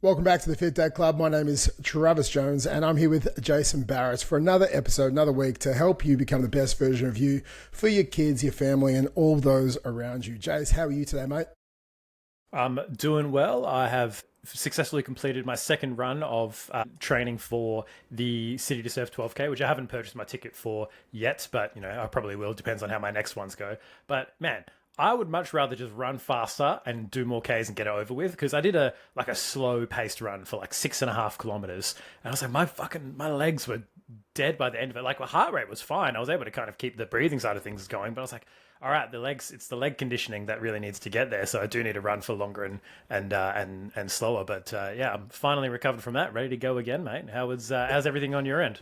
Welcome back to the Fit Dad Club. My name is Travis Jones and I'm here with Jason Barrett for another episode, another week to help you become the best version of you for your kids, your family and all those around you. Jace, how are you today, mate? I'm doing well. I have successfully completed my second run of training for the City to Surf 12K, which I haven't purchased my ticket for yet, but I probably will. Depends on how my next ones go. But man, I would much rather just run faster and do more Ks and get it over with, because I did a slow paced run for like 6.5 kilometers, and I was like, my legs were dead by the end of it. Like, my heart rate was fine. I was able to kind of keep the breathing side of things going, but I was like, all right, it's the leg conditioning that really needs to get there. So I do need to run for longer and slower. But yeah, I'm finally recovered from that, ready to go again, mate. How's everything on your end?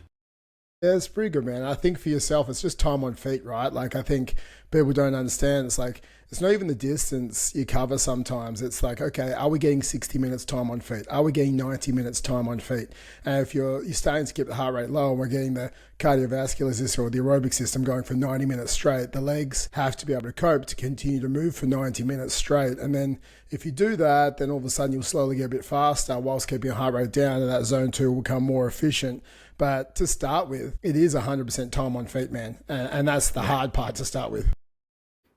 Yeah, it's pretty good, man. I think for yourself, it's just time on feet, right? Like, I think people don't understand. It's like, it's not even the distance you cover sometimes. It's like, okay, are we getting 60 minutes time on feet? Are we getting 90 minutes time on feet? And if you're starting to keep the heart rate low and we're getting the cardiovascular system or the aerobic system going for 90 minutes straight, the legs have to be able to cope to continue to move for 90 minutes straight. And then if you do that, then all of a sudden you'll slowly get a bit faster whilst keeping your heart rate down, and that zone 2 will become more efficient. But to start with, it is 100% time on feet, man. And that's the hard part to start with.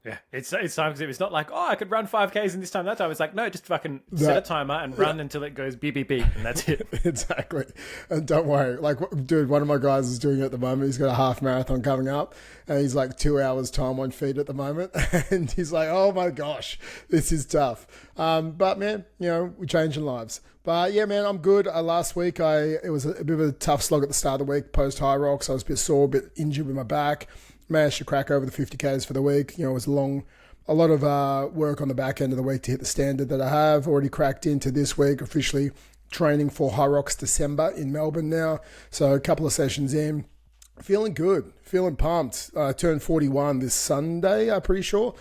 Yeah, it's time, because it's not like, I could run 5Ks in this time, that time. It's like, no, just fucking set a timer and run until it goes beep, beep, beep, and that's it. Exactly. And don't worry. Like, dude, one of my guys is doing it at the moment. He's got a half marathon coming up, and he's like 2 hours time on feet at the moment. And he's like, oh my gosh, this is tough. But man, we're changing lives. But yeah, man, I'm good. Last week, it was a bit of a tough slog at the start of the week, post High Rocks. I was a bit sore, a bit injured with my back. Managed to crack over the 50Ks for the week. It was a lot of work on the back end of the week to hit the standard that I have. Already cracked into this week, officially training for High Rocks December in Melbourne now. So a couple of sessions in. Feeling good, feeling pumped. I turned 41 this Sunday, I'm pretty sure.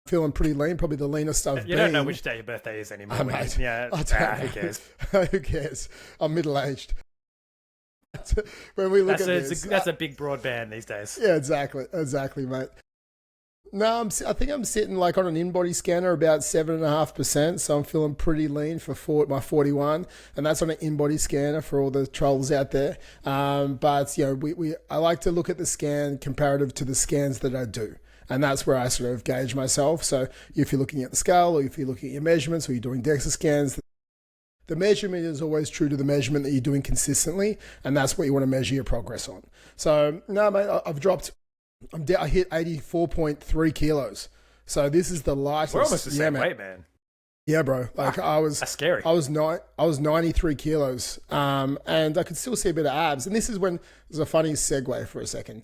Feeling pretty lean, probably the leanest I've been. You don't know which day your birthday is anymore. Mate, yeah, who cares? Who cares? I'm middle-aged. When we look that's a big broad band these days. Yeah, exactly, mate. No, I think I'm sitting like on an in-body scanner about 7.5%, so I'm feeling pretty lean for my 41, and that's on an in-body scanner for all the trolls out there. But I like to look at the scan comparative to the scans that I do. And that's where I sort of gauge myself. So if you're looking at the scale, or if you're looking at your measurements, or you're doing DEXA scans, the measurement is always true to the measurement that you're doing consistently, and that's what you want to measure your progress on. So, no, mate, I hit 84.3 kilos. So this is the lightest. We're almost the same weight, man. Yeah, bro. Like that's scary. I was 93 kilos, and I could still see a bit of abs. And this is when there's a funny segue for a second.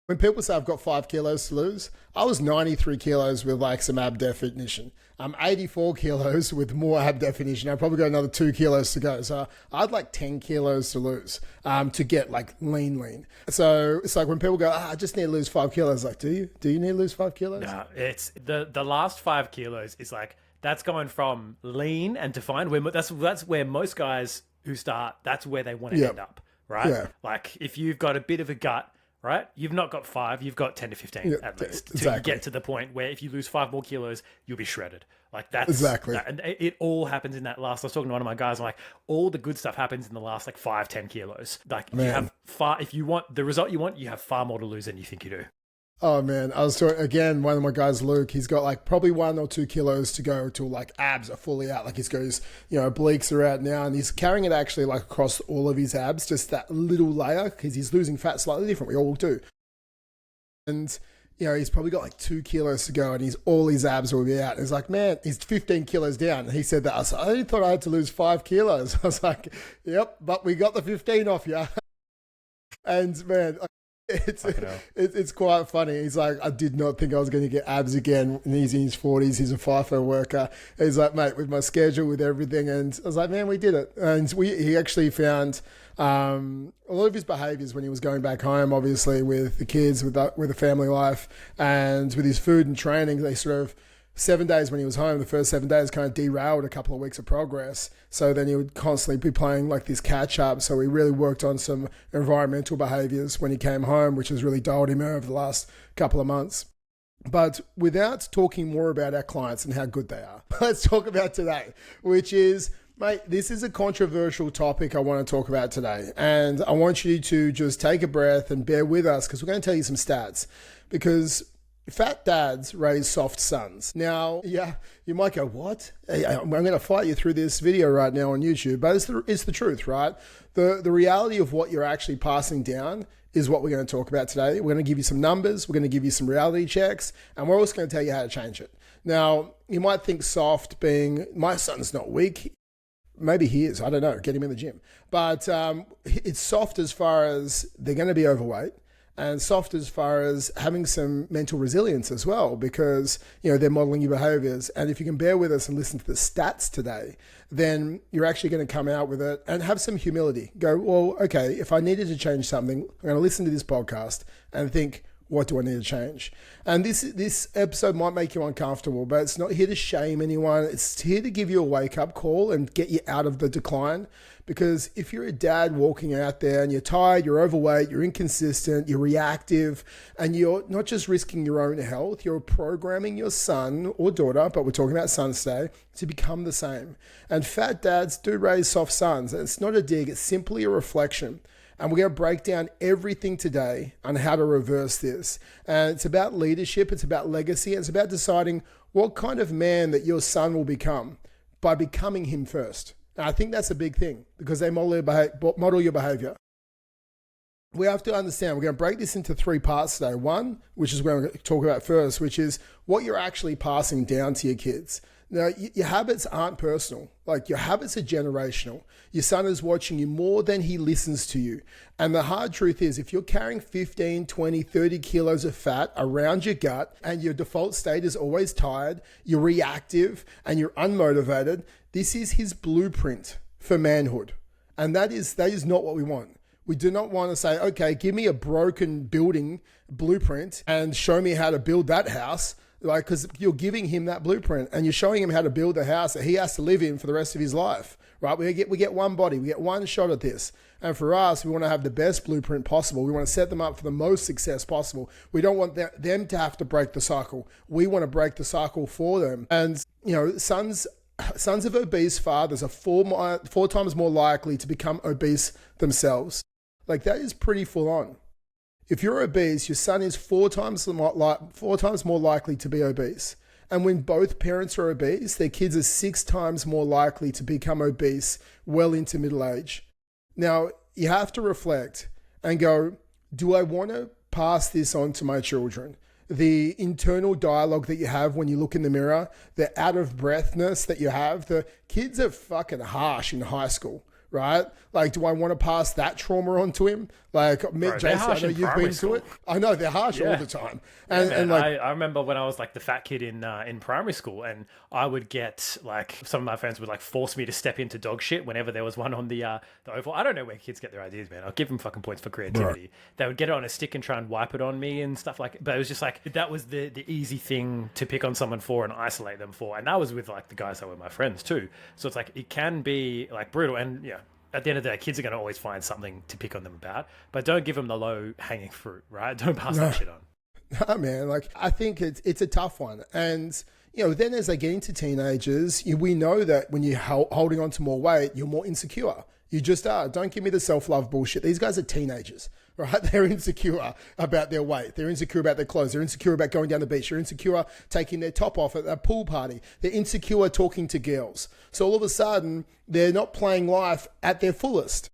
When people say I've got 5 kilos to lose, I was 93 kilos with like some ab definition. I'm 84 kilos with more ab definition. I've probably got another 2 kilos to go. So I'd like 10 kilos to lose to get like lean. So it's like when people go, I just need to lose 5 kilos. Like, do you? Do you need to lose 5 kilos? No, it's the last 5 kilos is like, that's going from lean and defined. That's where most guys who start, that's where they want to end up, right? Yeah. Like if you've got a bit of a gut, right? You've not got 5, you've got 10 to 15 at least. Exactly. To get to the point where if you lose 5 more kilos, you'll be shredded. Like that's exactly. And it all happens in that last. I was talking to one of my guys, I'm like, all the good stuff happens in the last like 5-10 kilos. Like you have if you want the result you want, you have far more to lose than you think you do. Oh man, I was talking again. One of my guys, Luke, he's got like probably 1 or 2 kilos to go till like abs are fully out. Like his obliques are out now, and he's carrying it actually like across all of his abs, just that little layer, because he's losing fat slightly different. We all do. And he's probably got like 2 kilos to go, and all his abs will be out. And he's like, man, he's 15 kilos down. And he said that. I was like, I only thought I had to lose 5 kilos. I was like, yep, but we got the 15 off you. And man, it's quite funny. He's like, I did not think I was going to get abs again. And he's in his 40s. He's a FIFO worker. And he's like, mate, with my schedule, with everything. And I was like, man, we did it. And he actually found a lot of his behaviors when he was going back home, obviously with the kids, with the family life, and with his food and training, they sort of 7 days when he was home, the first 7 days kind of derailed a couple of weeks of progress. So then he would constantly be playing like this catch up. So we really worked on some environmental behaviors when he came home, which has really dialed him over the last couple of months. But without talking more about our clients and how good they are, let's talk about today, which is Mate, this is a controversial topic I want to talk about today. And I want you to just take a breath and bear with us because we're going to tell you some stats. Because fat dads raise soft sons. Now, yeah, you might go, what? Hey, I'm going to fight you through this video right now on YouTube, but it's the truth, right? The reality of what you're actually passing down is what we're going to talk about today. We're going to give you some numbers, we're going to give you some reality checks, and we're also going to tell you how to change it. Now, you might think soft being, my son's not weak. Maybe he is, I don't know, get him in the gym. But it's soft as far as they're going to be overweight, and soft as far as having some mental resilience as well, because they're modeling your behaviors. And if you can bear with us and listen to the stats today, then you're actually going to come out with it and have some humility. Go, well, okay, if I needed to change something, I'm going to listen to this podcast and think, what do I need to change? And this episode might make you uncomfortable, but it's not here to shame anyone. It's here to give you a wake-up call and get you out of the decline. Because if you're a dad walking out there and you're tired, you're overweight, you're inconsistent, you're reactive, and you're not just risking your own health, you're programming your son or daughter, but we're talking about sons today, to become the same. And fat dads do raise soft sons. And it's not a dig, it's simply a reflection. And we're going to break down everything today on how to reverse this. And it's about leadership, it's about legacy, and it's about deciding what kind of man that your son will become by becoming him first. And I think that's a big thing because they model your behavior. We have to understand, we're going to break this into 3 parts today. One, which is what I'm going to talk about first, which is what you're actually passing down to your kids. Now, your habits aren't personal. Like, your habits are generational. Your son is watching you more than he listens to you. And the hard truth is, if you're carrying 15, 20, 30 kilos of fat around your gut and your default state is always tired, you're reactive, and you're unmotivated, this is his blueprint for manhood. And that is not what we want. We do not want to say, okay, give me a broken building blueprint and show me how to build that house. Like, because you're giving him that blueprint and you're showing him how to build a house that he has to live in for the rest of his life, right? We get one body, we get one shot at this. And for us, we want to have the best blueprint possible. We want to set them up for the most success possible. We don't want them to have to break the cycle. We want to break the cycle for them. And, sons of obese fathers are 4 times more likely to become obese themselves. Like, that is pretty full on. If you're obese, your son is 4 times more likely to be obese. And when both parents are obese, their kids are 6 times more likely to become obese well into middle age. Now, you have to reflect and go, do I want to pass this on to my children? The internal dialogue that you have when you look in the mirror, the out of breathness that you have, the kids are fucking harsh in high school. Right? Like, do I want to pass that trauma on to him? Like, Jason, I know you've been through it. I know they're harsh all the time. And I remember when I was like the fat kid in primary school, and I would get like, some of my friends would like force me to step into dog shit whenever there was one on the oval. I don't know where kids get their ideas, man. I'll give them fucking points for creativity. Right. They would get it on a stick and try and wipe it on me and stuff like. But it was just like, that was the easy thing to pick on someone for and isolate them for. And that was with like the guys that were my friends too. So it's like, it can be like brutal. And at the end of the day, kids are going to always find something to pick on them about, but don't give them the low-hanging fruit, right? Don't pass that shit on. No, man. Like, I think it's a tough one. And, then as they get into teenagers, we know that when you're holding on to more weight, you're more insecure. You just are. Don't give me the self-love bullshit. These guys are teenagers, right? They're insecure about their weight. They're insecure about their clothes. They're insecure about going down the beach. They're insecure taking their top off at a pool party. They're insecure talking to girls. So all of a sudden, they're not playing life at their fullest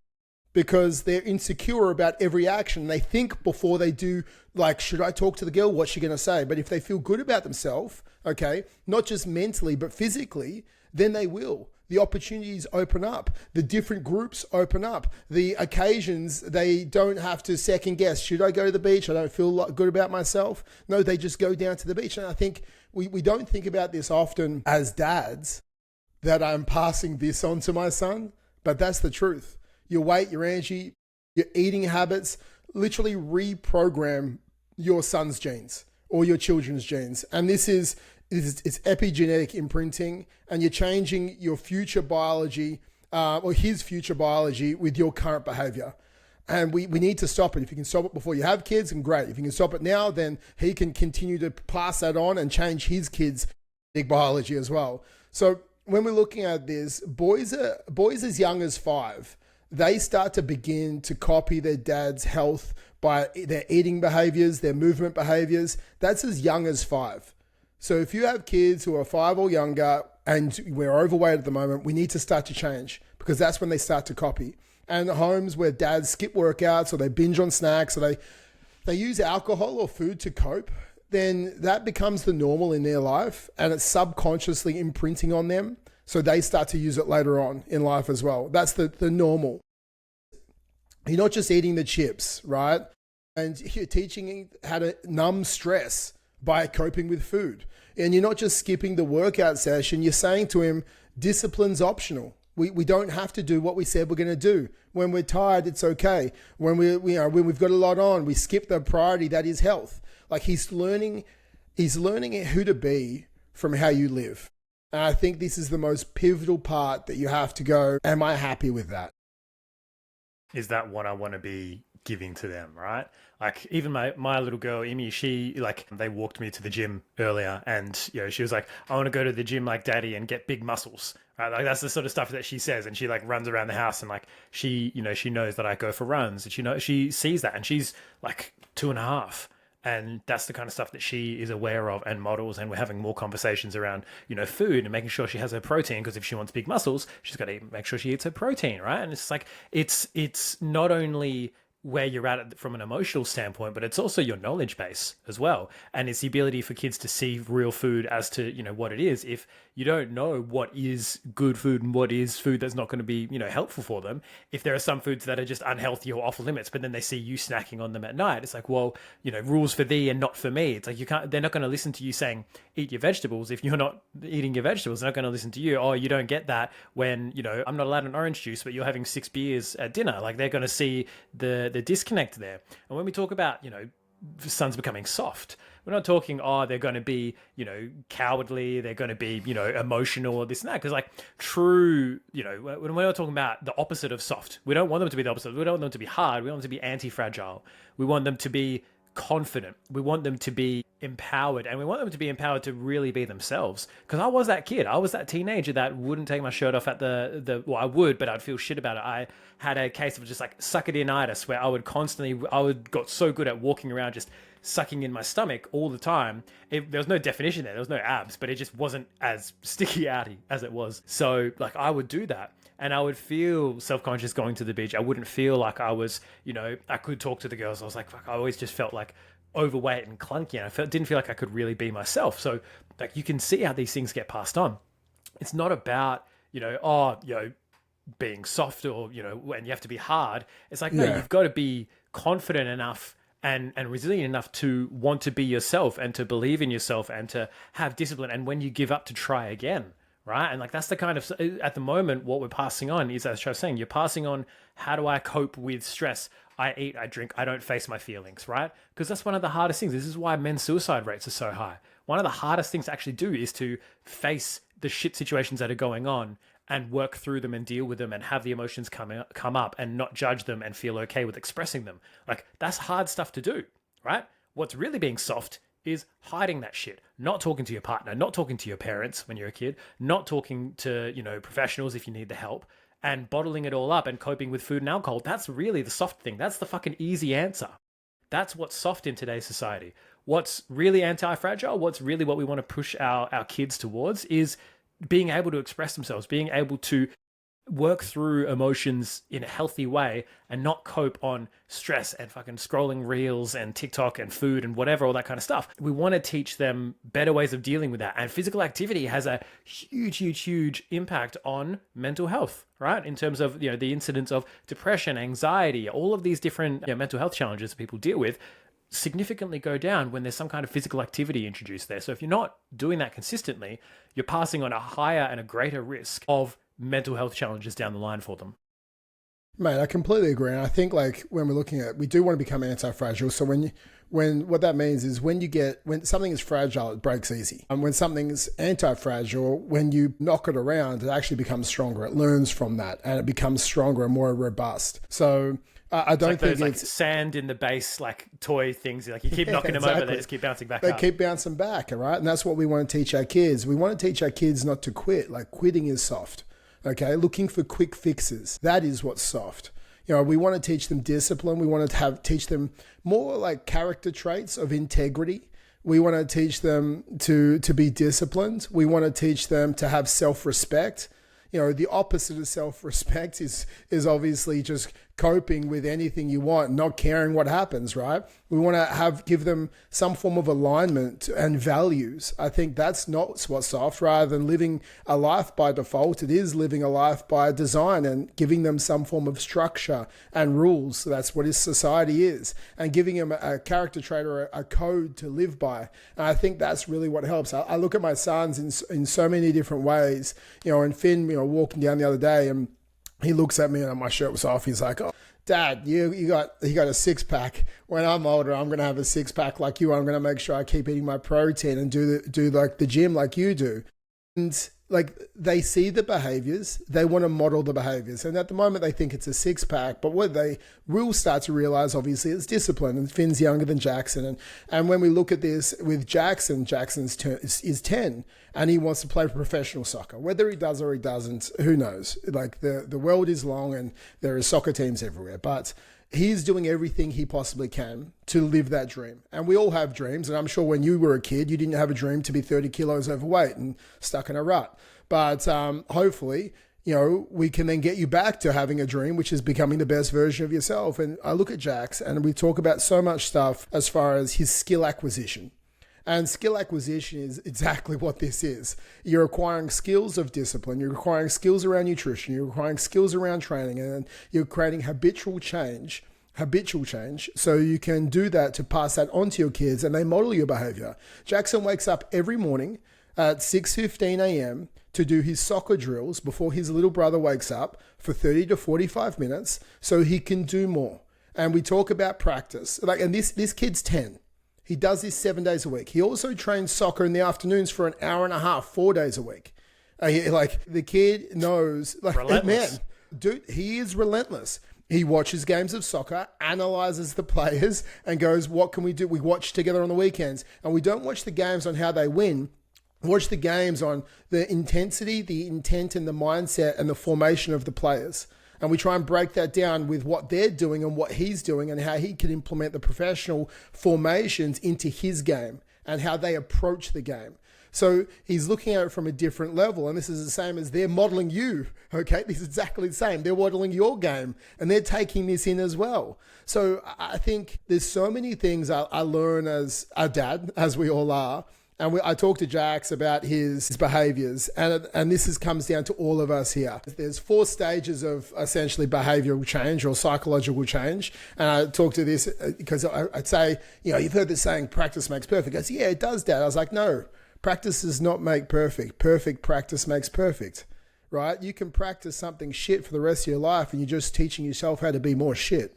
because they're insecure about every action. They think before they do, like, should I talk to the girl? What's she going to say? But if they feel good about themselves, okay, not just mentally, but physically, then they will. The opportunities open up. The different groups open up. The occasions, they don't have to second guess. Should I go to the beach? I don't feel good about myself. No, they just go down to the beach. And I think we don't think about this often as dads, that I'm passing this on to my son. But that's the truth. Your weight, your energy, your eating habits literally reprogram your son's genes or your children's genes. And this is it's epigenetic imprinting, and you're changing your future biology or his future biology with your current behavior. And we need to stop it. If you can stop it before you have kids, then great. If you can stop it now, then he can continue to pass that on and change his kids' biology as well. So when we're looking at this, boys as young as 5, they start to begin to copy their dad's health by their eating behaviors, their movement behaviors. That's as young as 5. So if you have kids who are 5 or younger and we're overweight at the moment, we need to start to change, because that's when they start to copy. And homes where dads skip workouts or they binge on snacks or they use alcohol or food to cope, then that becomes the normal in their life, and it's subconsciously imprinting on them. So they start to use it later on in life as well. That's the normal. You're not just eating the chips, right? And you're teaching how to numb stress by coping with food. And you're not just skipping the workout session. You're saying to him, discipline's optional. We don't have to do what we said we're going to do. When we're tired, it's okay. When when we've got a lot on, we skip the priority that is health. Like he's learning who to be from how you live. And I think this is the most pivotal part, that you have to go, am I happy with that? Is that what I want to be giving to them, right? Like even my little girl, Amy, she they walked me to the gym earlier, and she was like, I want to go to the gym like daddy and get big muscles. Right? Like that's the sort of stuff that she says, and she runs around the house, and she knows that I go for runs, and she sees that, and she's like 2.5. And that's the kind of stuff that she is aware of and models. And we're having more conversations around, food and making sure she has her protein, because if she wants big muscles, she's got to make sure she eats her protein, right? And it's it's not only where you're at from an emotional standpoint, but it's also your knowledge base as well. And it's the ability for kids to see real food as to, what it is. If you don't know what is good food and what is food that's not going to be, helpful for them, if there are some foods that are just unhealthy or off limits, but then they see you snacking on them at night, it's like, well, rules for thee and not for me. It's like they're not going to listen to you saying, eat your vegetables. If you're not eating your vegetables, they're not going to listen to you. Oh, you don't get that when, I'm not allowed an orange juice, but you're having 6 beers at dinner. Like they're going to see the disconnect there. And when we talk about, sons becoming soft, we're not talking, they're going to be, cowardly, they're going to be, emotional or this and that. Because true, when we're talking about the opposite of soft, we don't want them to be the opposite. We don't want them to be hard. We want them to be anti-fragile. We want them to be confident. We want them to be empowered, and we want them to be empowered to really be themselves. Because I was that kid. I was that teenager that wouldn't take my shirt off at well, I would, but I'd feel shit about it. I had a case of just suck it in-itis, where I got so good at walking around just sucking in my stomach all the time. There was no definition there. There was no abs, but it just wasn't as sticky-outy as it was. So I would do that. And I would feel self-conscious going to the beach. I wouldn't feel like I was, I could talk to the girls. I was like, fuck, I always just felt overweight and clunky, and didn't feel like I could really be myself. So you can see how these things get passed on. It's not about, being soft or, and you have to be hard. It's no, you've got to be confident enough and resilient enough to want to be yourself and to believe in yourself and to have discipline. And when you give up, to try again. Right. And that's the kind of, at the moment, what we're passing on is, as I was saying, you're passing on, how do I cope with stress? I eat, I drink, I don't face my feelings, right? Because that's one of the hardest things. This is why men's suicide rates are so high. One of the hardest things to actually do is to face the shit situations that are going on and work through them and deal with them and have the emotions come up and not judge them and feel okay with expressing them. That's hard stuff to do, right? What's really being soft is hiding that shit, not talking to your partner, not talking to your parents when you're a kid, not talking to, professionals if you need the help, and bottling it all up and coping with food and alcohol. That's really the soft thing. That's the fucking easy answer. That's what's soft in today's society. What's really anti-fragile, what's really what we want to push our kids towards, is being able to express themselves, being able to work through emotions in a healthy way and not cope on stress and fucking scrolling reels and TikTok and food and whatever, all that kind of stuff. We want to teach them better ways of dealing with that. And physical activity has a huge impact on mental health, right? In terms of, the incidence of depression, anxiety, all of these different mental health challenges that people deal with significantly go down when there's some kind of physical activity introduced there. So if you're not doing that consistently, you're passing on a higher and a greater risk of mental health challenges down the line for them. Mate, I completely agree. And I think like when we're looking at, we do want to become anti-fragile. So when what that means is when something is fragile, it breaks easy. And when something's anti-fragile, when you knock it around, it actually becomes stronger. It learns from that and it becomes stronger and more robust. So I don't think those, it's like sand in the base, like toy things. Like you keep knocking them over, they just keep bouncing back they up. keep bouncing back, all right? And that's what we want to teach our kids. We want to teach our kids not to quit. Like quitting is soft. Okay, looking for quick fixes. That is what's soft. You know, we want to teach them discipline. We want to teach them more like character traits of integrity. We want to teach them to be disciplined. We want to teach them to have self-respect. You know, the opposite of self-respect is obviously just coping with anything you want, not caring what happens, right? We want to give them some form of alignment and values. I think that's not what's soft. Rather than living a life by default, it is living a life by design and giving them some form of structure and rules. So that's what society is, and giving them a character trait or a code to live by. And I think that's really what helps. I look at my sons in so many different ways. You know, and Finn, you know, walking down the other day, and he looks at me and my shirt was off. He's like, "Oh, Dad, you got a six pack. When I'm older, I'm gonna have a six pack like you. I'm gonna make sure I keep eating my protein and do like the gym like you do." And like they see the behaviors, they want to model the behaviors. And at the moment they think it's a six pack, but what they will start to realize, obviously, is discipline. And Finn's younger than Jackson. And when we look at this with Jackson, Jackson's is 10 and he wants to play professional soccer. Whether he does or he doesn't, who knows? Like the world is long and there are soccer teams everywhere, but he's doing everything he possibly can to live that dream. And we all have dreams. And I'm sure when you were a kid, you didn't have a dream to be 30 kilos overweight and stuck in a rut. But hopefully, you know, we can then get you back to having a dream, which is becoming the best version of yourself. And I look at Jax and we talk about so much stuff as far as his skill acquisition. And skill acquisition is exactly what this is. You're acquiring skills of discipline. You're acquiring skills around nutrition. You're acquiring skills around training, and you're creating habitual change. So you can do that to pass that on to your kids and they model your behavior. Jackson wakes up every morning at 6:15 a.m. to do his soccer drills before his little brother wakes up for 30 to 45 minutes so he can do more. And we talk about practice. And this kid's 10. He does this 7 days a week. He also trains soccer in the afternoons for an hour and a half, 4 days a week. Like the kid knows, like, man, dude, he is relentless. He watches games of soccer, analyzes the players and goes, what can we do? We watch together on the weekends, and we don't watch the games on how they win. Watch the games on the intensity, the intent and the mindset and the formation of the players. And we try and break that down with what they're doing and what he's doing and how he can implement the professional formations into his game and how they approach the game. So he's looking at it from a different level. And this is the same as they're modeling you. Okay, this is exactly the same. They're modeling your game and they're taking this in as well. So I think there's so many things I learn as a dad, as we all are. And I talked to Jax about his behaviors, and this comes down to all of us here. There's 4 stages of essentially behavioral change or psychological change. And I talked to this because I'd say, you know, you've heard this saying, practice makes perfect. I said, yeah, it does, Dad. I was like, no, practice does not make perfect. Perfect practice makes perfect, right? You can practice something shit for the rest of your life and you're just teaching yourself how to be more shit,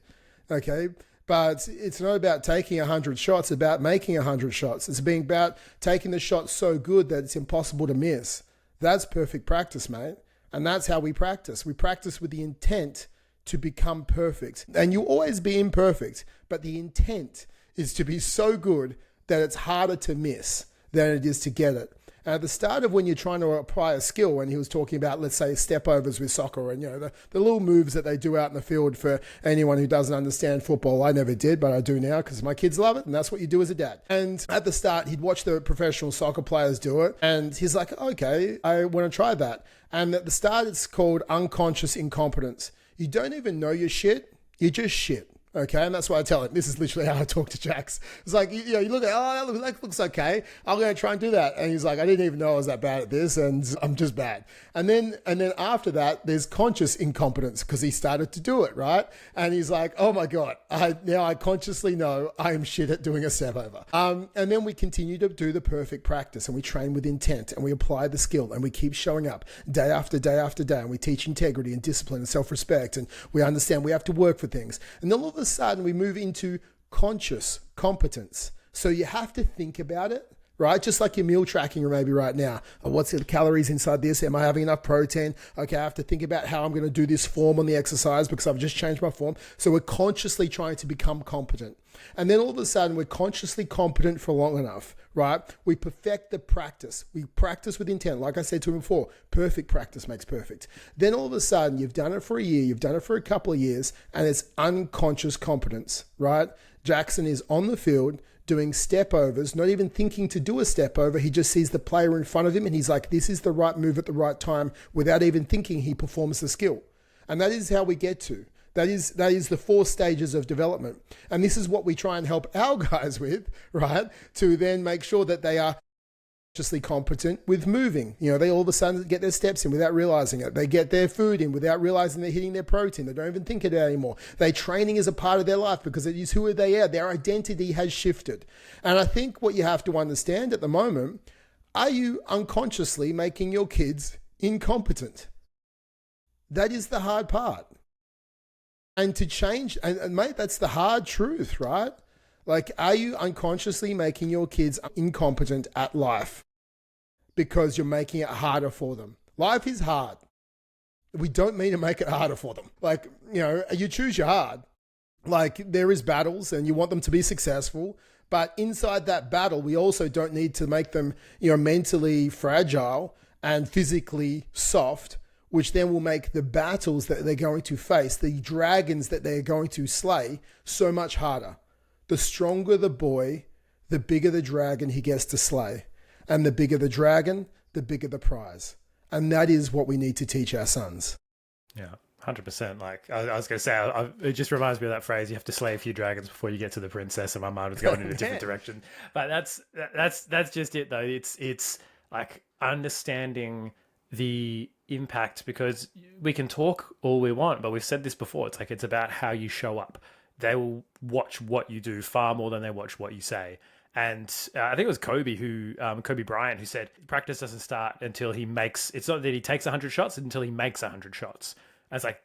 okay? But it's not about taking 100 shots, it's about making 100 shots. It's being about taking the shot so good that it's impossible to miss. That's perfect practice, mate. And that's how we practice. We practice with the intent to become perfect. And you'll always be imperfect, but the intent is to be so good that it's harder to miss than it is to get it. And at the start of when you're trying to apply a skill, and he was talking about, let's say, step overs with soccer and, you know, the little moves that they do out in the field for anyone who doesn't understand football. I never did, but I do now because my kids love it. And that's what you do as a dad. And at the start, he'd watch the professional soccer players do it. And he's like, okay, I want to try that. And at the start, it's called unconscious incompetence. You don't even know your shit. You're just shit. Okay, and that's why I tell him. This is literally how I talk to Jax. It's like, you look at, that looks okay. I'm going to try and do that. And he's like, I didn't even know I was that bad at this, and I'm just bad. And then after that, there's conscious incompetence because he started to do it, right? And he's like, oh my God, now I consciously know I am shit at doing a step over. And then we continue to do the perfect practice, and we train with intent, and we apply the skill, and we keep showing up day after day after day, and we teach integrity and discipline and self-respect, and we understand we have to work for things. And then all of a sudden we move into conscious competence. So you have to think about it, right? Just like your meal tracking maybe right now. What's the calories inside this? Am I having enough protein? Okay, I have to think about how I'm going to do this form on the exercise because I've just changed my form. So we're consciously trying to become competent. And then all of a sudden we're consciously competent for long enough, right? We perfect the practice. We practice with intent. Like I said to him before, perfect practice makes perfect. Then all of a sudden you've done it for a year, you've done it for a couple of years, and it's unconscious competence, right? Jackson is on the field doing step overs, not even thinking to do a step over. He just sees the player in front of him and he's like, this is the right move at the right time. Without even thinking, he performs the skill. And that is how we get to. That is the 4 stages of development. And this is what we try and help our guys with, right? To then make sure that they are consciously competent with moving. They all of a sudden get their steps in without realizing it. They get their food in without realizing they're hitting their protein. They don't even think about it anymore. Their training is a part of their life because it is who they are. Their identity has shifted. And I think what you have to understand at the moment, are you unconsciously making your kids incompetent? That is the hard part. And to change, and mate, that's the hard truth, right? Like, are you unconsciously making your kids incompetent at life because you're making it harder for them? Life is hard. We don't mean to make it harder for them. Like, you choose your hard. Like, there is battles and you want them to be successful. But inside that battle, we also don't need to make them, mentally fragile and physically soft, which then will make the battles that they're going to face, the dragons that they're going to slay, so much harder. The stronger the boy, the bigger the dragon he gets to slay. And the bigger the dragon, the bigger the prize. And that is what we need to teach our sons. Yeah, 100%. Like I was going to say, it just reminds me of that phrase, you have to slay a few dragons before you get to the princess, and my mind was going in a different direction. But that's just it, though. It's like understanding the impact, because we can talk all we want, but we've said this before. It's like, it's about how you show up. They will watch what you do far more than they watch what you say. And I think it was Kobe Bryant, who said practice doesn't start until he makes, it's not that he takes 100 shots, until he makes 100 shots. And it's like,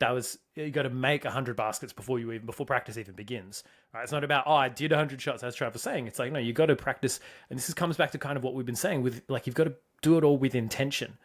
you got to make 100 baskets before practice even begins. Right? It's not about, I did 100 shots, as Trav was saying. It's like, no, you got to practice. And this comes back to kind of what we've been saying with, like, you've got to do it all with intention.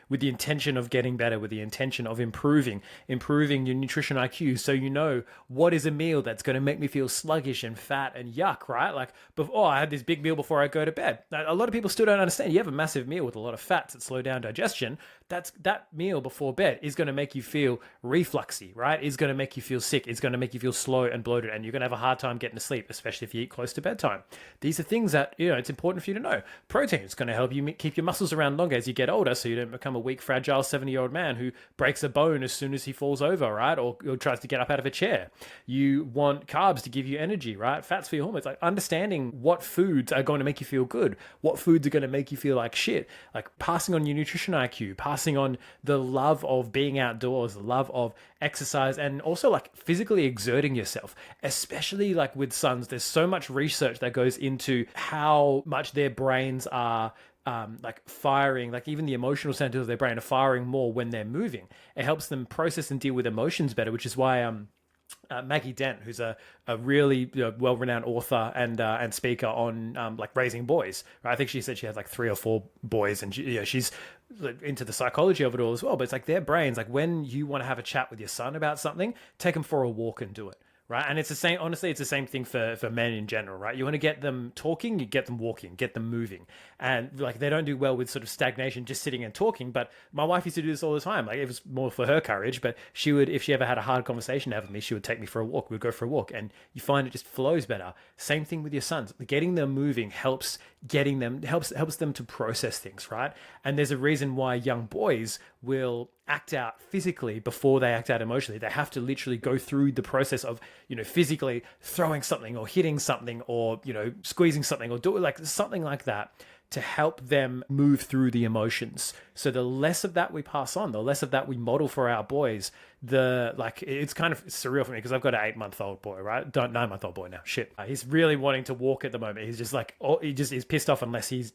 With the intention of getting better, with the intention of improving your nutrition IQ, so you know what is a meal that's going to make me feel sluggish and fat and yuck, right? Like, I had this big meal before I go to bed. Now, a lot of people still don't understand. You have a massive meal with a lot of fats that slow down digestion. That meal before bed is going to make you feel refluxy, right? Is going to make you feel sick. It's going to make you feel slow and bloated, and you're going to have a hard time getting to sleep, especially if you eat close to bedtime. These are things that, it's important for you to know. Protein is going to help you keep your muscles around longer as you get older, so you don't become a weak, fragile 70-year-old man who breaks a bone as soon as he falls over, right? Or tries to get up out of a chair. You want carbs to give you energy, right? Fats for your hormones. Like, understanding what foods are going to make you feel good, what foods are going to make you feel like shit. Like, passing on your nutrition IQ, passing on the love of being outdoors, the love of exercise, and also like physically exerting yourself. Especially like with sons, there's so much research that goes into how much their brains are like firing, like even the emotional centers of their brain are firing more when they're moving. It helps them process and deal with emotions better, which is why Maggie Dent, who's a really well-renowned author and speaker on like raising boys, right? I think she said she has like 3 or 4 boys, and she's into the psychology of it all as well. But it's like their brains, like when you want to have a chat with your son about something, take them for a walk and do it. Right. And it's the same, honestly, it's the same thing for men in general, right? You want to get them talking, you get them walking, get them moving. And like, they don't do well with sort of stagnation, just sitting and talking. But my wife used to do this all the time. Like, it was more for her courage, but she would, if she ever had a hard conversation to have with me, she would take me for a walk. We'd go for a walk, and you find it just flows better. Same thing with your sons. Getting them moving helps them to process things, right? And there's a reason why young boys will act out physically before they act out emotionally. They have to literally go through the process of, physically throwing something or hitting something or, squeezing something or doing like something like that to help them move through the emotions. So the less of that we pass on, the less of that we model for our boys, it's kind of surreal for me because I've got an 8-month-old boy, right? 9-month-old boy now. Shit. He's really wanting to walk at the moment. He's just like, he just is pissed off unless he's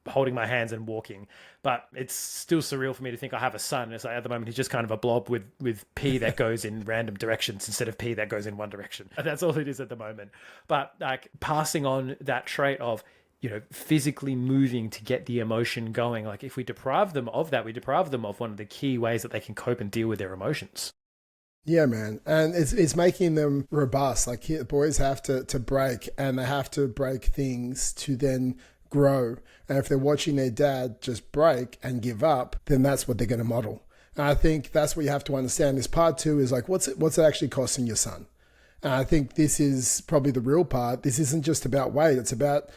holding my hands and walking. But it's still surreal for me to think I have a son. It's like at the moment he's just kind of a blob with pee that goes in random directions instead of pee that goes in one direction. That's all it is at the moment. But like passing on that trait of, physically moving to get the emotion going. Like if we deprive them of that, we deprive them of one of the key ways that they can cope and deal with their emotions. Yeah, man. And it's making them robust. Like boys have to break, and they have to break things to then grow. And if they're watching their dad just break and give up, then that's what they're going to model. And I think that's what you have to understand. This part 2 is like, what's it actually costing your son? And I think this is probably the real part. This isn't just about weight. It's about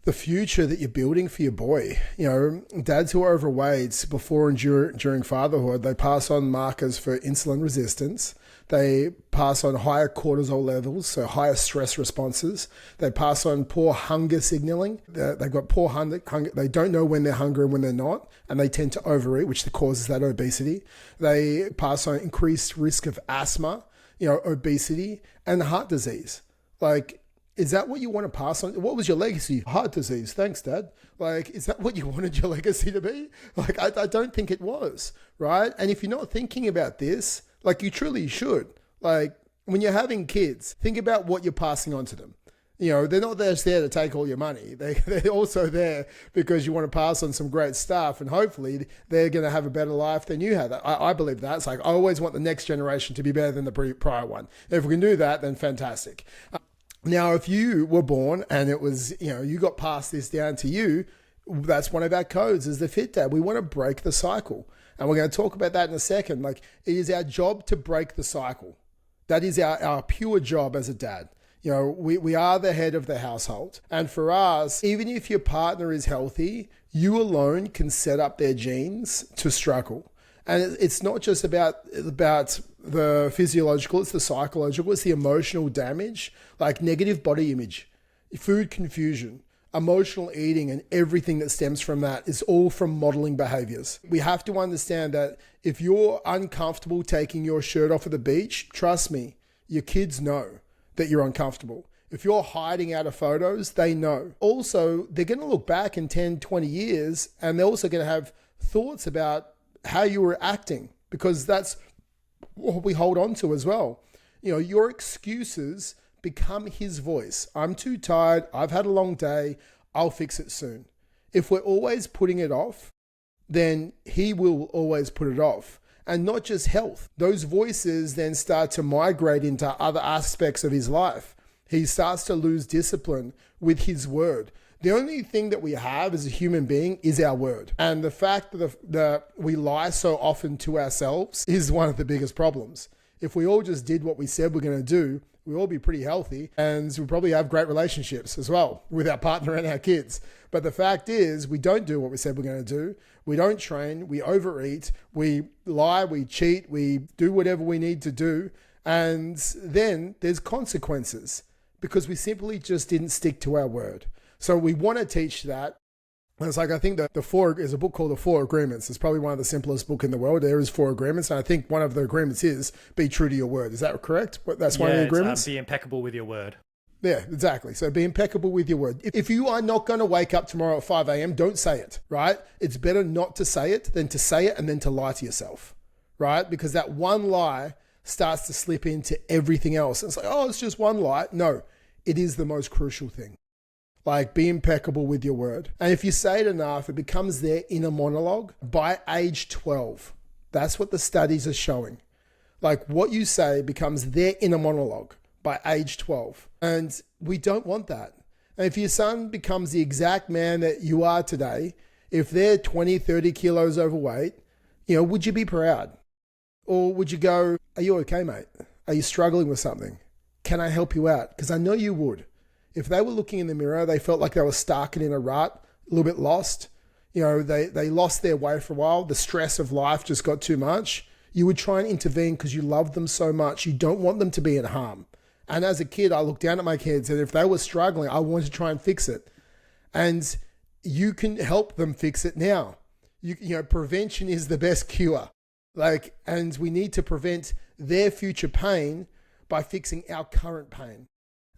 the future that you're building for your boy. Dads who are overweight before and during fatherhood, they pass on markers for insulin resistance. They pass on higher cortisol levels, so higher stress responses. They pass on poor hunger signaling. They've got poor hunger. They don't know when they're hungry and when they're not, and they tend to overeat, which causes that obesity. They pass on increased risk of asthma, obesity, and heart disease. Like, is that what you want to pass on? What was your legacy? Heart disease. Thanks, Dad. Like, is that what you wanted your legacy to be? Like, I don't think it was, right? And if you're not thinking about this, like you truly should. Like, when you're having kids, think about what you're passing on to them. They're not just there to take all your money. They're also there because you want to pass on some great stuff, and hopefully they're going to have a better life than you had. I believe that. It's like, I always want the next generation to be better than the prior one. If we can do that, then fantastic. Now, if you were born and it was, you got passed this down to you, that's one of our codes is the fit dad. We want to break the cycle. And we're going to talk about that in a second. Like, it is our job to break the cycle. That is our pure job as a dad. We are the head of the household. And for us, even if your partner is healthy, you alone can set up their genes to struggle. And it's not just about the physiological, it's the psychological, it's the emotional damage, like negative body image, food confusion, emotional eating, and everything that stems from that is all from modeling behaviors. We have to understand that if you're uncomfortable taking your shirt off at the beach, trust me, your kids know that you're uncomfortable. If you're hiding out of photos, they know. Also, they're going to look back in 10, 20 years, and they're also going to have thoughts about how you were acting, because that's what we hold on to as well. Your excuses become his voice. I'm too tired. I've had a long day. I'll fix it soon. If we're always putting it off, then he will always put it off. And not just health. Those voices then start to migrate into other aspects of his life. He starts to lose discipline with his word. The only thing that we have as a human being is our word. And the fact that we lie so often to ourselves is one of the biggest problems. If we all just did what we said we're going to do, we'll all be pretty healthy, and we'll probably have great relationships as well with our partner and our kids. But the fact is, we don't do what we said we're going to do. We don't train, we overeat, we lie, we cheat, we do whatever we need to do. And then there's consequences because we simply just didn't stick to our word. So we want to teach that. And it's like, I think that there's a book called The Four Agreements. It's probably one of the simplest books in the world. There is 4 agreements. And I think one of the agreements is be true to your word. Is that correct? That's one of the agreements? Be impeccable with your word. Yeah, exactly. So be impeccable with your word. If you are not going to wake up tomorrow at 5 a.m., don't say it, right? It's better not to say it than to say it and then to lie to yourself, right? Because that one lie starts to slip into everything else. And it's like, oh, it's just one lie. No, it is the most crucial thing. Like, be impeccable with your word. And if you say it enough, it becomes their inner monologue by age 12. That's what the studies are showing. Like, what you say becomes their inner monologue by age 12. And we don't want that. And if your son becomes the exact man that you are today, if they're 20, 30 kilos overweight, would you be proud? Or would you go, are you okay, mate? Are you struggling with something? Can I help you out? Because I know you would. If they were looking in the mirror, they felt like they were stuck in a rut, a little bit lost, they lost their way for a while. The stress of life just got too much. You would try and intervene because you love them so much. You don't want them to be in harm. And as a kid, I looked down at my kids, and if they were struggling, I wanted to try and fix it. And you can help them fix it now. Prevention is the best cure. And we need to prevent their future pain by fixing our current pain.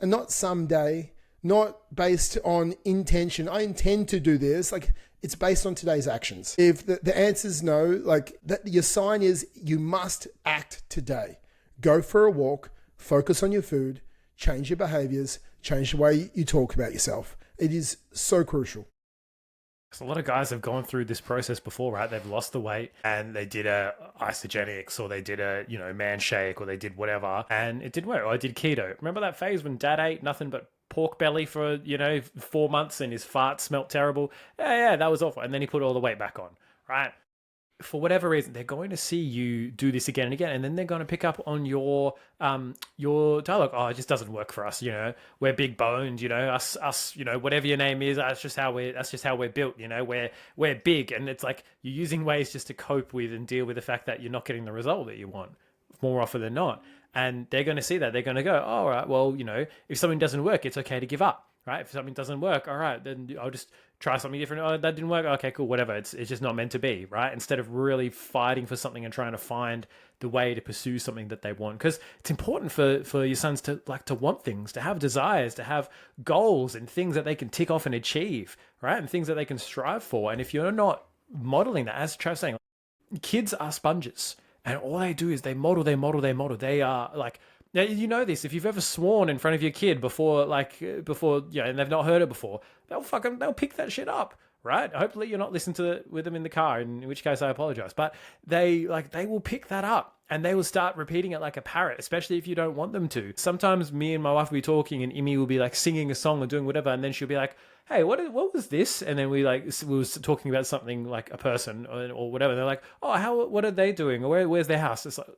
And not someday, not based on intention. I intend to do this. It's based on today's actions. If the answer is no, your sign is you must act today. Go for a walk, focus on your food, change your behaviors, change the way you talk about yourself. It is so crucial. So a lot of guys have gone through this process before, right? They've lost the weight and they did a isogenics, or they did a, man shake, or they did whatever, and it didn't work. Or I did keto. Remember that phase when dad ate nothing but pork belly for, 4 months and his fart smelt terrible? Yeah, that was awful. And then he put all the weight back on, right? For whatever reason, they're going to see you do this again and again, and then they're going to pick up on your dialogue. Oh, it just doesn't work for us. We're big boned. Us. Whatever your name is, that's just how we're built. We're big, and it's like you're using ways just to cope with and deal with the fact that you're not getting the result that you want more often than not. And they're going to see that. They're going to go, oh, all right, well, if something doesn't work, it's okay to give up. Right? If something doesn't work, all right, then I'll just try something different. Oh, that didn't work. Okay, cool, whatever. It's just not meant to be, right? Instead of really fighting for something and trying to find the way to pursue something that they want. Because it's important for your sons to want things, to have desires, to have goals and things that they can tick off and achieve, right? And things that they can strive for. And if you're not modeling that, as Trav's saying, kids are sponges. And all they do is they model. They are now, this, if you've ever sworn in front of your kid before, and they've not heard it before, they'll pick that shit up, right? Hopefully you're not listening to it with them in the car, in which case I apologize. But they will pick that up and they will start repeating it like a parrot, especially if you don't want them to. Sometimes me and my wife will be talking and Imi will be singing a song or doing whatever, and then she'll be like, hey, what was this? And then we were talking about something like a person or whatever. And they're like, oh, what are they doing? Or where's their house? It's like,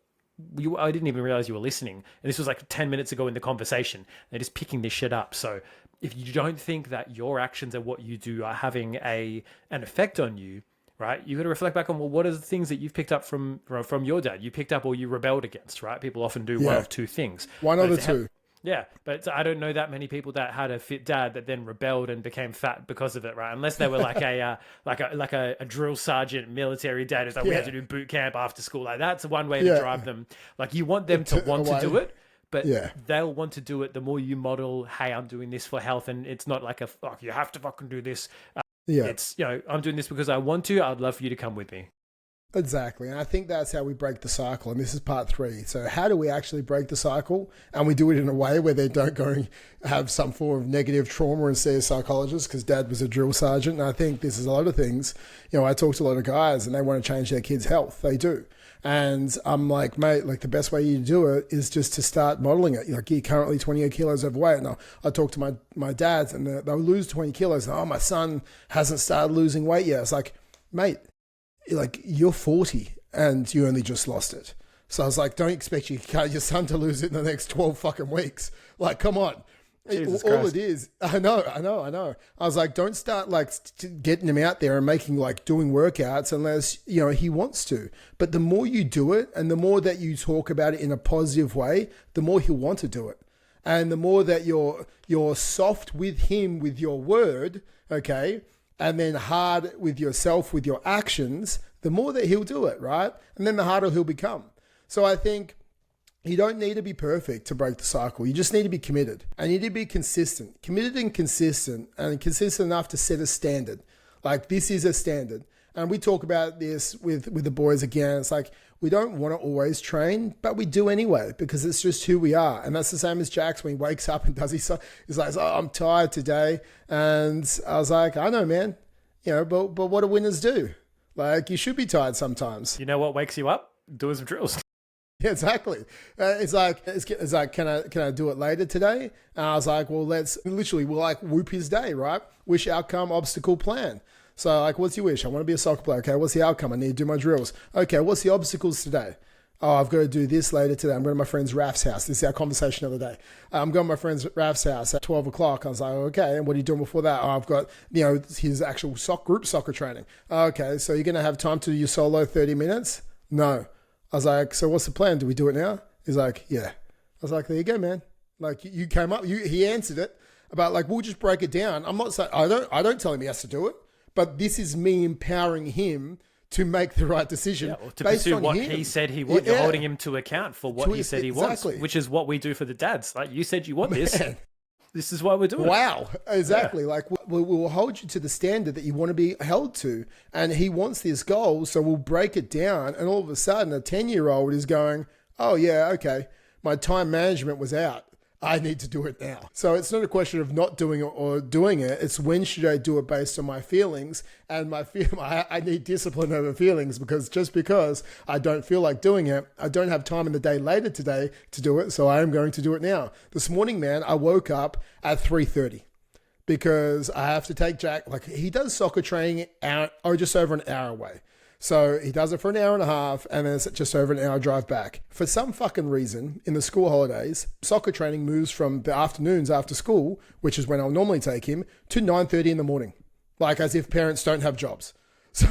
I didn't even realize you were listening. And this was 10 minutes ago in the conversation. They're just picking this shit up. So if you don't think that your actions and what you do are having an effect on you, right? You got to reflect back on, what are the things that you've picked up from your dad? You picked up or you rebelled against, right? People often do one of two things. One of the two. Yeah, but I don't know that many people that had a fit dad that then rebelled and became fat because of it, right? Unless they were a drill sergeant military dad who's we had to do boot camp after school. That's one way to drive them. You want them to want to do it, but they'll want to do it the more you model, hey, I'm doing this for health, and it's not you have to fucking do this. It's, I'm doing this because I want to. I'd love for you to come with me. Exactly. And I think that's how we break the cycle. And this is part 3. So how do we actually break the cycle? And we do it in a way where they don't go have some form of negative trauma and see a psychologist, because dad was a drill sergeant. And I think this is a lot of things. I talk to a lot of guys and they want to change their kids' health. They do. And I'm like, mate, the best way you do it is just to start modeling it. You're currently 20 kilos overweight. And I talk to my dads and they'll lose 20 kilos. And, my son hasn't started losing weight yet. It's like, mate, you're 40 and you only just lost it. So I was like, don't expect your son to lose it in the next 12 fucking weeks. Come on. All it is. I know. I was like, don't start getting him out there and making doing workouts unless, he wants to. But the more you do it and the more that you talk about it in a positive way, the more he'll want to do it. And the more that you're soft with him with your word, okay, and then hard with yourself, with your actions, the more that he'll do it, right? And then the harder he'll become. So I think you don't need to be perfect to break the cycle. You just need to be committed. And you need to be consistent. Committed and consistent enough to set a standard. This is a standard. And we talk about this with the boys again. It's we don't want to always train, but we do anyway, because it's just who we are. And that's the same as Jax when he wakes up and does he's like, oh, I'm tired today. And I was like, I know, man, but what do winners do? You should be tired sometimes. You know what wakes you up? Doing some drills. Yeah, exactly. It's like, can I do it later today? And I was like, well, we'll whoop his day, right? Wish, outcome, obstacle, plan. So what's your wish? I want to be a soccer player. Okay, what's the outcome? I need to do my drills. Okay, what's the obstacles today? Oh, I've got to do this later today. I'm going to my friend's Raf's house. This is our conversation the other day. I'm going to my friend's Raf's house at 12 o'clock. I was like, okay, and what are you doing before that? Oh, I've got, his actual group soccer training. Okay, so you're going to have time to do your solo 30 minutes? No. I was like, so what's the plan? Do we do it now? He's like, yeah. I was like, there you go, man. Like you came up, he answered it about like, we'll just break it down. I'm not saying, I don't tell him he has to do it, but this is me empowering him to make the right decision. Or to pursue what he said he would. You're holding him to account for what he said he wants, which is what we do for the dads. Like, you said you want this. This is why we're doing it. Wow. Exactly. Yeah. Like, we'll hold you to the standard that you want to be held to. And he wants this goal, so we'll break it down. And all of a sudden, a 10-year-old is going, oh, yeah, okay, my time management was out. I need to do it now. So it's not a question of not doing it or doing it. It's when should I do it based on my feelings, and I need discipline over feelings, because just because I don't feel like doing it, I don't have time in the day later today to do it. So I am going to do it now. This morning, man, I woke up at 3:30 because I have to take Jack. Like, he does soccer training just over an hour away. So he does it for an hour and a half, and then it's just over an hour drive back. For some fucking reason, in the school holidays, soccer training moves from the afternoons after school, which is when I'll normally take him, to 9:30 in the morning. Like, as if parents don't have jobs. So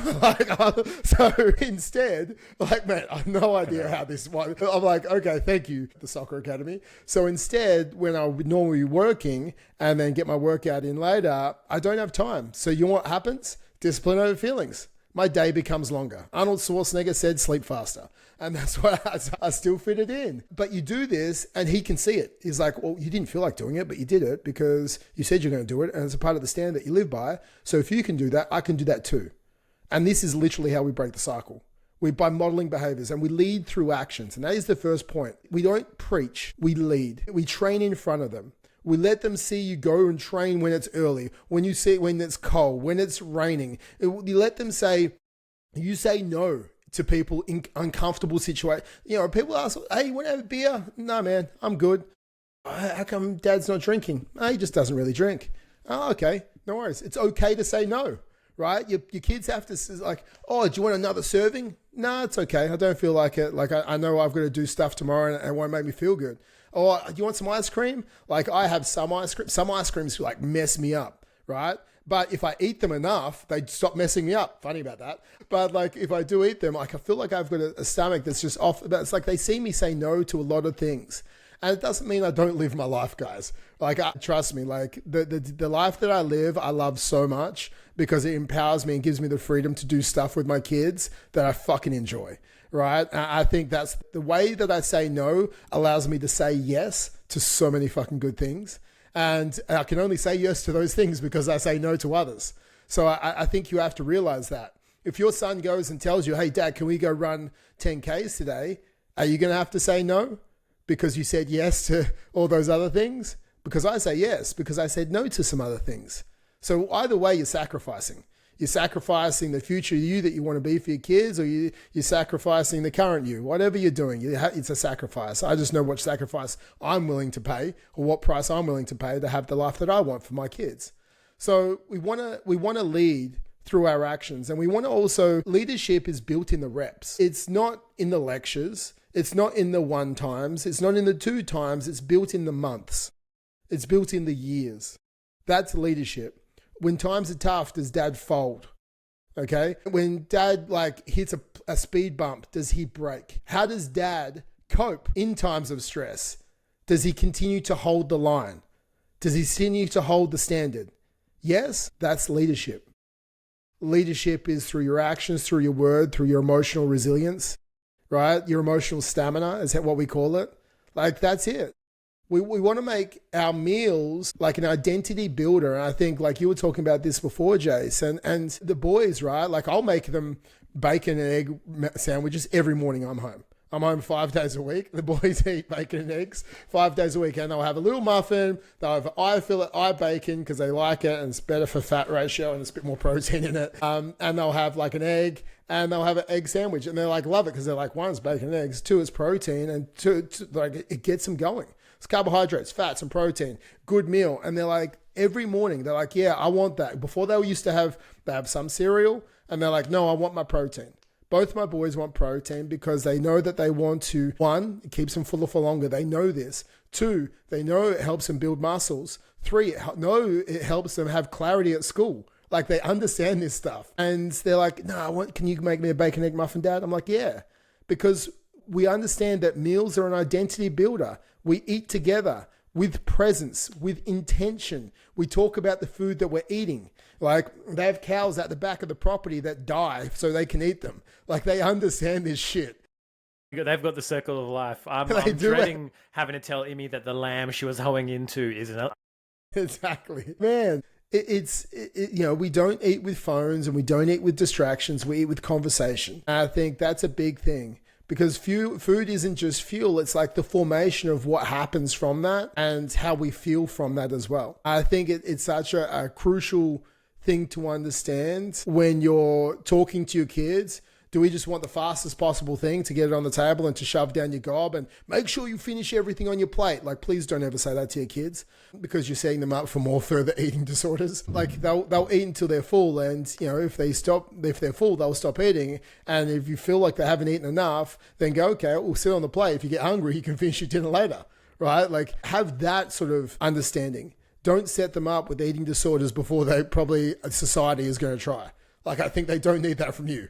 instead, like, man, I have no idea how this works. I'm like, okay, thank you, the soccer academy. So instead, when I would normally be working and then get my workout in later, I don't have time. So you know what happens? Discipline over feelings. My day becomes longer. Arnold Schwarzenegger said, sleep faster. And that's why I still fit it in. But you do this and he can see it. He's like, well, you didn't feel like doing it, but you did it because you said you're going to do it. And it's a part of the standard that you live by. So if you can do that, I can do that too. And this is literally how we break the cycle. By modeling behaviors, and we lead through actions. And that is the first point. We don't preach, we lead. We train in front of them. We let them see you go and train when it's early, when it's cold, when it's raining. You let them you say no to people in uncomfortable situations. People ask, hey, you want to have a beer? No, man, I'm good. How come dad's not drinking? He just doesn't really drink. Oh, okay, no worries. It's okay to say no, right? Your kids have to like, oh, do you want another serving? No, it's okay. I don't feel like it. Like, I know I've got to do stuff tomorrow and it won't make me feel good. Or do you want some ice cream? Like, I have some ice cream. Some ice creams like mess me up, right? But if I eat them enough, they stop messing me up. Funny about that. But like, if I do eat them, like, I feel like I've got a stomach that's just off. It's like they see me say no to a lot of things. And it doesn't mean I don't live my life, guys. Like, trust me, like the life that I live, I love so much because it empowers me and gives me the freedom to do stuff with my kids that I fucking enjoy. Right? I think that's the way that I say no allows me to say yes to so many fucking good things. And I can only say yes to those things because I say no to others. So I think you have to realize that. If your son goes and tells you, hey, Dad, can we go run 10Ks today? Are you going to have to say no because you said yes to all those other things? Because I say yes because I said no to some other things. So either way, you're sacrificing. You're sacrificing the future you that you want to be for your kids, or you're sacrificing the current you. Whatever you're doing, it's a sacrifice. I just know what sacrifice I'm willing to pay, or what price I'm willing to pay to have the life that I want for my kids. So we want to lead through our actions, and we want to also, leadership is built in the reps. It's not in the lectures. It's not in the 1 times. It's not in the 2 times. It's built in the months. It's built in the years. That's leadership. When times are tough, does dad fold? Okay. When dad hits a speed bump, does he break? How does dad cope in times of stress? Does he continue to hold the line? Does he continue to hold the standard? Yes, that's leadership. Leadership is through your actions, through your word, through your emotional resilience, right? Your emotional stamina is what we call it. Like, that's it. We want to make our meals like an identity builder. And I think, like you were talking about this before, Jace, and the boys, right? Like, I'll make them bacon and egg sandwiches every morning I'm home. I'm home 5 days a week. The boys eat bacon and eggs 5 days a week. And they'll have a little muffin. They'll have eye fillet, eye bacon because they like it and it's better for fat ratio and there's a bit more protein in it. And they'll have like an egg and they'll have an egg sandwich. And they're like, love it because they're like, 1, it's bacon and eggs. 2, it's protein. And 2 like, it gets them going. It's carbohydrates, fats, and protein. Good meal. And they're like, every morning, they're like, yeah, I want that. Before they have some cereal, and they're like, no, I want my protein. Both my boys want protein because they know that they want to, one, it keeps them fuller for longer. They know this. Two, they know it helps them build muscles. Three, it helps them have clarity at school. Like they understand this stuff. And they're like, no, can you make me a bacon egg muffin, Dad? I'm like, yeah. Because we understand that meals are an identity builder. We eat together with presence, with intention. We talk about the food that we're eating. Like they have cows at the back of the property that die so they can eat them. Like they understand this shit. They've got the circle of life. I'm dreading having to tell Imi that the lamb she was hoeing into is an... Exactly. Man, we don't eat with phones and we don't eat with distractions. We eat with conversation. And I think that's a big thing because food isn't just fuel. It's like the formation of what happens from that and how we feel from that as well. I think it's such a crucial thing to understand when you're talking to your kids. Do we just want the fastest possible thing to get it on the table and to shove down your gob and make sure you finish everything on your plate? Like, please don't ever say that to your kids because you're setting them up for more further eating disorders. Like they'll eat until they're full. And, if they're full, they'll stop eating. And if you feel like they haven't eaten enough, then go, okay, we'll sit on the plate. If you get hungry, you can finish your dinner later, right? Like have that sort of understanding. Don't set them up with eating disorders before society is going to try. Like, I think they don't need that from you.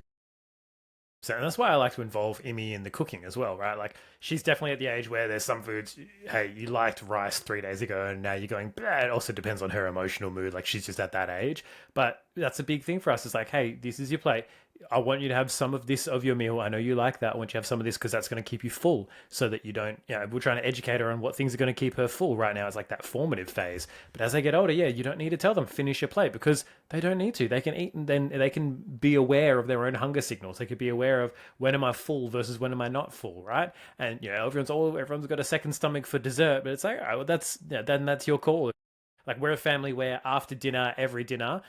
So and that's why I like to involve Imi in the cooking as well, right? Like she's definitely at the age where there's some foods, hey, you liked rice 3 days ago and now you're going, bah. It also depends on her emotional mood. Like she's just at that age. But that's a big thing for us. It's like, hey, this is your plate. I want you to have some of this of your meal. I know you like that. I want you to have some of this because that's going to keep you full so that you don't, we're trying to educate her on what things are going to keep her full right now. It's like that formative phase. But as they get older, you don't need to tell them, finish your plate because they don't need to. They can eat and then they can be aware of their own hunger signals. They could be aware of when am I full versus when am I not full, right? And, everyone's got a second stomach for dessert, but it's like, oh, then that's your call. Like we're a family where after dinner, every dinner,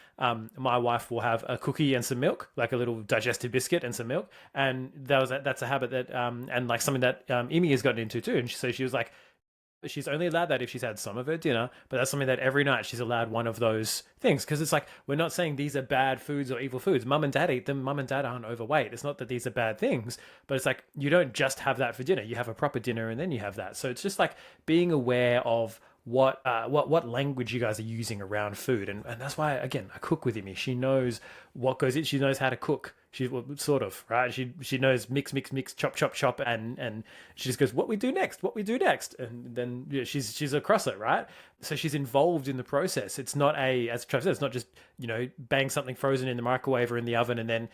my wife will have a cookie and some milk, like a little digestive biscuit and some milk. And that's a habit that, and like something that Imi has gotten into too. And so she was like, she's only allowed that if she's had some of her dinner, but that's something that every night she's allowed one of those things. Because it's like, we're not saying these are bad foods or evil foods. Mum and dad eat them. Mum and dad aren't overweight. It's not that these are bad things, but it's like, you don't just have that for dinner. You have a proper dinner and then you have that. So it's just like being aware of what language you guys are using around food, and that's why again I cook with Imi. She knows what goes in. She knows how to cook. She sort of right. She knows mix, chop, and she just goes what we do next, and then she's across it, right? So she's involved in the process. It's not as Trav said, it's not just bang something frozen in the microwave or in the oven and then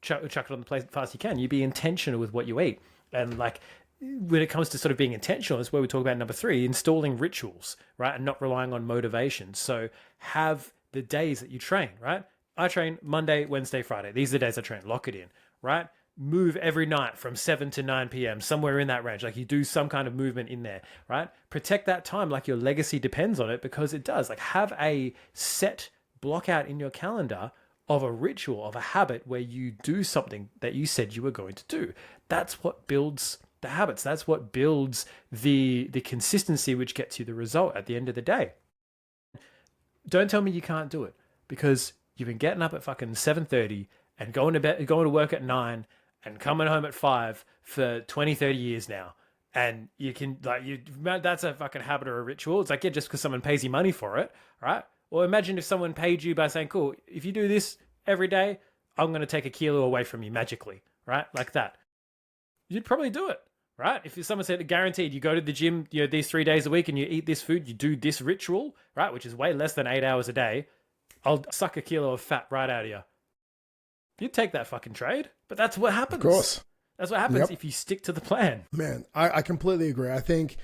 chuck it on the plate as fast as you can. You be intentional with what you eat, and like. When it comes to sort of being intentional, that's where we talk about number 3, installing rituals, right? And not relying on motivation. So have the days that you train, right? I train Monday, Wednesday, Friday. These are the days I train. Lock it in, right? Move every night from 7 to 9 p.m., somewhere in that range. Like you do some kind of movement in there, right? Protect that time like your legacy depends on it because it does. Like have a set block out in your calendar of a ritual, of a habit where you do something that you said you were going to do. That's what builds the habits. That's what builds the consistency, which gets you the result at the end of the day. Don't tell me you can't do it because you've been getting up at fucking 7:30 and going to work at 9 and coming home at 5 for 20, 30 years now. And you can that's a fucking habit or a ritual. It's like, yeah, just because someone pays you money for it, right? Or imagine if someone paid you by saying, cool, if you do this every day, I'm going to take a kilo away from you magically, right? Like that. You'd probably do it, right? If someone said guaranteed you go to the gym, these 3 days a week and you eat this food, you do this ritual, right? Which is way less than 8 hours a day. I'll suck a kilo of fat right out of you. You'd take that fucking trade, but that's what happens. Of course. That's what happens if you stick to the plan. Man, I completely agree. I think,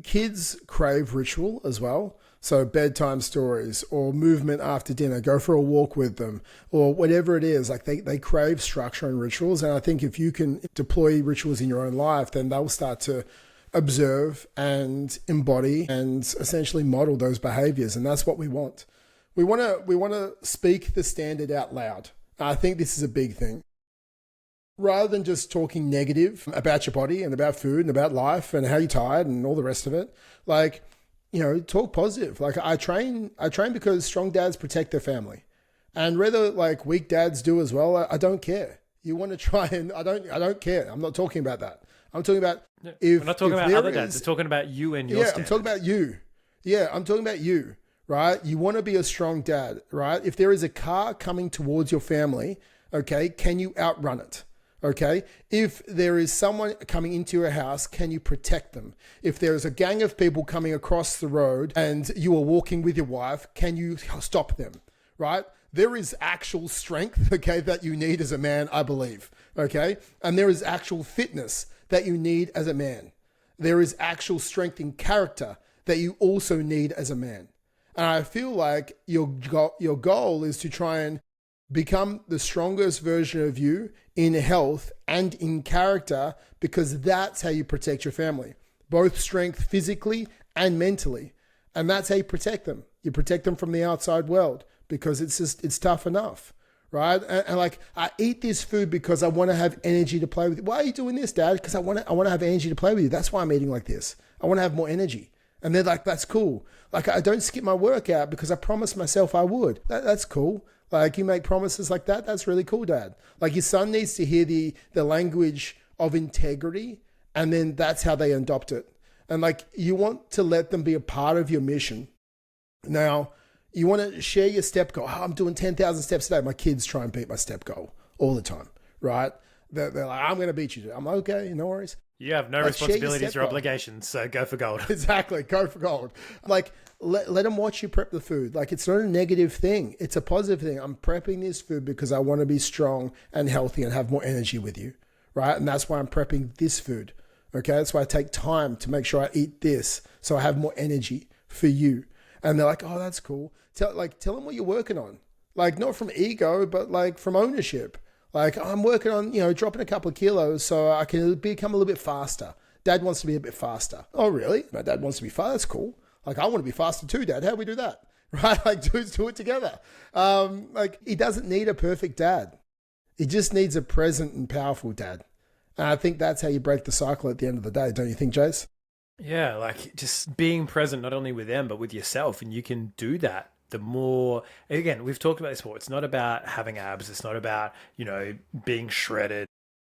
kids crave ritual as well. So bedtime stories or movement after dinner, go for a walk with them or whatever it is. Like they crave structure and rituals. And I think if you can deploy rituals in your own life, then they'll start to observe and embody and essentially model those behaviors. And that's what we want. We want to speak the standard out loud. I think this is a big thing. Rather than just talking negative about your body and about food and about life and how you're tired and all the rest of it, talk positive. Like I train because strong dads protect their family. And whether weak dads do as well, I don't care. You want to try and I don't care. I'm not talking about that. I'm talking about We're not talking about other dads. We're talking about you and your I'm talking about you. Yeah, I'm talking about you, right? You want to be a strong dad, right? If there is a car coming towards your family, okay, can you outrun it? Okay. If there is someone coming into your house, can you protect them? If there is a gang of people coming across the road and you are walking with your wife, can you stop them? Right? There is actual strength, okay, that you need as a man, I believe. Okay. And there is actual fitness that you need as a man. There is actual strength in character that you also need as a man. And I feel like your goal is to try and become the strongest version of you in health and in character, because that's how you protect your family, both strength physically and mentally. And that's how you protect them. You protect them from the outside world, because it's tough enough, right? And like, I eat this food because I want to have energy to play with you. Why are you doing this, Dad? Because I want to have energy to play with you. That's why I'm eating like this. I want to have more energy. And they're like, that's cool. Like, I don't skip my workout because I promised myself I would. That's cool. Like, you make promises like that. That's really cool, Dad. Like, your son needs to hear the language of integrity, and then that's how they adopt it. And like, you want to let them be a part of your mission. Now, you want to share your step goal. Oh, I'm doing 10,000 steps a day. My kids try and beat my step goal all the time, right? They're like, I'm going to beat you. I'm like, okay, no worries. You have no responsibilities or obligations, so go for gold. Exactly, go for gold. Like, let them watch you prep the food. Like, it's not a negative thing. It's a positive thing. I'm prepping this food because I want to be strong and healthy and have more energy with you, right? And that's why I'm prepping this food, okay? That's why I take time to make sure I eat this so I have more energy for you. And they're like, oh, that's cool. Tell them what you're working on. Like, not from ego, but like from ownership. Like, I'm working on, dropping a couple of kilos so I can become a little bit faster. Dad wants to be a bit faster. Oh, really? My dad wants to be faster. That's cool. Like, I want to be faster too, Dad. How do we do that? Right? Like, do it together. Like, he doesn't need a perfect dad. He just needs a present and powerful dad. And I think that's how you break the cycle at the end of the day. Don't you think, Jace? Yeah, like just being present not only with them, but with yourself. And you can do that. The more, again, we've talked about this before. It's not about having abs. It's not about, being shredded.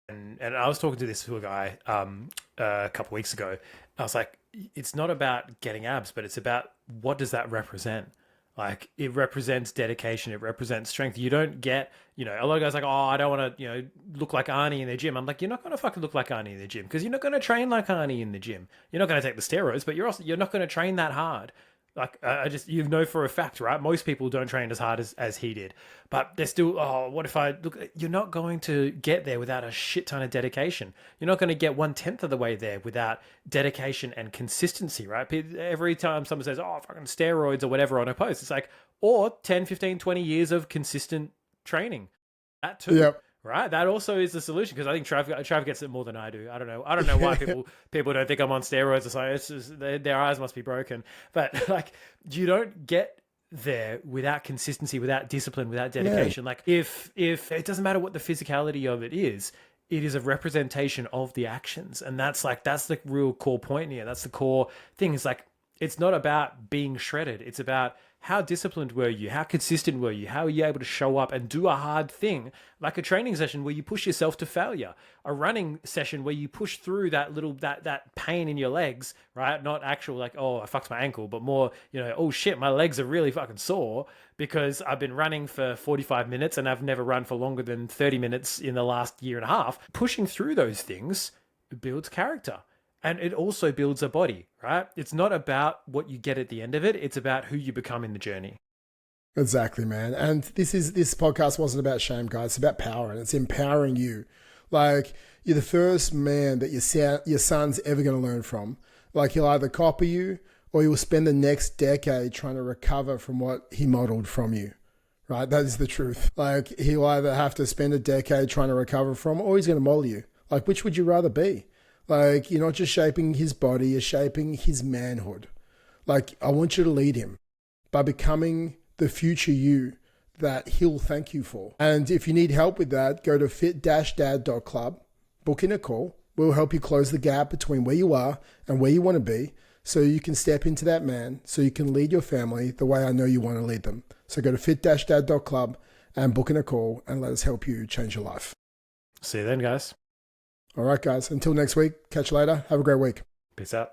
And I was talking to a guy a couple of weeks ago. I was like, it's not about getting abs, but it's about what does that represent? Like, it represents dedication. It represents strength. You don't get, a lot of guys like, oh, I don't want to, look like Arnie in the gym. I'm like, you're not going to fucking look like Arnie in the gym because you're not going to train like Arnie in the gym. You're not going to take the steroids, but you're not going to train that hard. Like, for a fact, right? Most people don't train as hard as he did, but they're still, oh, what if I look, you're not going to get there without a shit ton of dedication. You're not going to get 1/10 of the way there without dedication and consistency, right? Every time someone says, oh, fucking steroids or whatever on a post, it's like, or 10, 15, 20 years of consistent training. That too. Yep. Right, that also is the solution, because I think Trav gets it more than I do. I don't know why people don't think I'm on steroids or something. It's just their eyes must be broken. But like, you don't get there without consistency, without discipline, without dedication. Yeah. Like, if it doesn't matter what the physicality of it is a representation of the actions, and that's the real core point here. That's the core thing. Is like, it's not about being shredded. It's about how disciplined were you? How consistent were you? How are you able to show up and do a hard thing, like a training session where you push yourself to failure, a running session where you push through that pain in your legs, right? Not actual like, oh, I fucked my ankle, but more, oh shit, my legs are really fucking sore because I've been running for 45 minutes and I've never run for longer than 30 minutes in the last year and a half. Pushing through those things builds character. And it also builds a body, right? It's not about what you get at the end of it. It's about who you become in the journey. Exactly, man. And this podcast wasn't about shame, guys. It's about power, and it's empowering you. Like, you're the first man that your son's ever going to learn from. Like, he'll either copy you or he'll spend the next decade trying to recover from what he modeled from you, right? That is the truth. Like, he'll either have to spend a decade trying to recover from, or he's going to model you. Like, which would you rather be? Like, you're not just shaping his body, you're shaping his manhood. Like, I want you to lead him by becoming the future you that he'll thank you for. And if you need help with that, go to fit-dad.club, book in a call. We'll help you close the gap between where you are and where you want to be, so you can step into that man, so you can lead your family the way I know you want to lead them. So go to fit-dad.club and book in a call and let us help you change your life. See you then, guys. All right, guys. Until next week. Catch you later. Have a great week. Peace out.